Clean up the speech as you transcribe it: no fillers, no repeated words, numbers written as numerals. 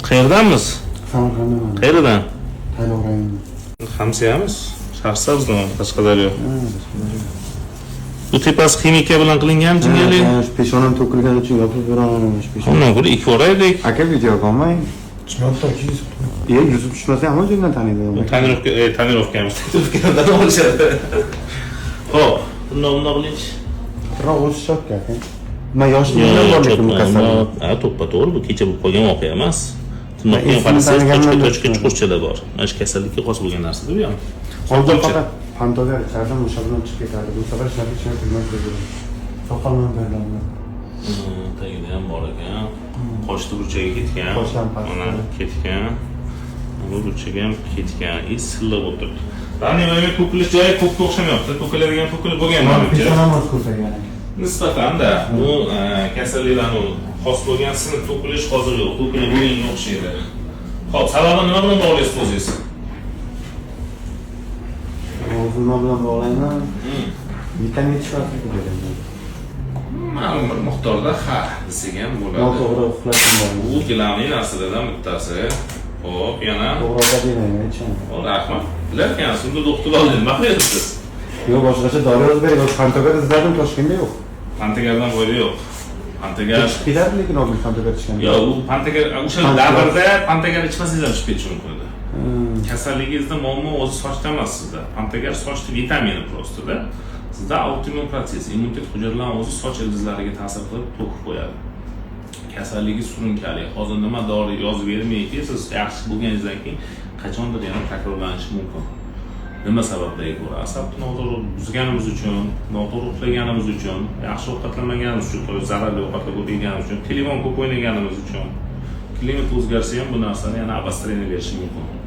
Qayerdanmiz? Samarqanddan. Qayerdan? Tayloq rayoni. Hamsiyamiz. Shahrsabzdan Qashqadaryo. Bu tepasi ximika bilan qilingan jingali. Peshonam to'kilgani uchun yopib beraman. Undan ko'ra ikki o'raydik. Aka video qolmang. Chinoqda 200. Yuzib tushmasa ham o'zingdan taniydi. Tonirovkamiz. Tonirovkadan olishadi. Xo'p, bundan qiling. Biroq o'zi shokka aka. Men yoshligimdan bor lekin bu kasallik. To'ppa-to'g'ri, bu kecha bo'lib qolgan voqea emas. Tundoqdan qarasangiz tochka chuqurchalar bor. Mana shu kasallikka xos bo'lgan narsa bu ham. Hozir faqat pantoga chardan o'sha bilan chiqib ketadi. Bu safar ishlab bilmay qo'ydim. Soqolman berdim. Tagida ham bor ekan. Qoshni burchaga ketgan. Mana ketgan. Bu burchaga ham ketgan. Silliq o'tirdi. Rani menga ko'kilish joyi ko'kka o'xshamayapti. Ko'kiladigan ko'kilib bo'lgan menimcha. Peshonamiz ko'paygan. Nisbatan-da bu kasalliklarning xos bo'lgan sinib to'kilish hozir yo'q. To'kilib bo'lganga o'xshaydi. Xo'p, sababi nima bilan bog'laysiz o'zingiz? Nima bilan bog'layman? Vitamin yetishmasligi dedim. Ma'lum bir miqdorda ha desak ham bo'ladi. Noto'g'ri uxlashim bor. Bu gilamli narsalardan bittasi. Xo'p, yana to'g'ri demayman, aytishim. Rahmat. Lekin sunda doktor oldin nima qilyapsiz? Yo'q, boshqacha dori yozib bering. Pantoga izladim, Toshkentda yo'q. Pantagardan bo'yi yo'q. Pantagar ketadi lekin oldin pantoga ichgan. Yo'q, u pantagar o'sha davrda pantagar ichmasangiz ham chiqib ketishi mumkin edi. Kasalligingizda muammo o'zi sochda emas sizda. Pantagar sochni vitamini prostda. Sizda autoimmun proses, immunitet hujayralarning o'zi soch ildizlariga ta'sir qilib to'kib qo'yadi. Kasalligingiz surunkali. Hozir nima dori yozib bermayki, siz yaxshi bo'lganingizdan keyin qachondir yana takrorlanishi mumkin. Nima sabablarga ko'ra? Asabni noto'g'ri buzganimiz uchun, noto'g'ri uxlaganimiz uchun, yaxshi ovqatlanmaganimiz uchun, zararli ovqatlar ko'p yeganimiz uchun, telefon ko'p o'ynaganimiz uchun, klimat o'zgarsa ham bu narsani yana obosтрение berishi mumkin.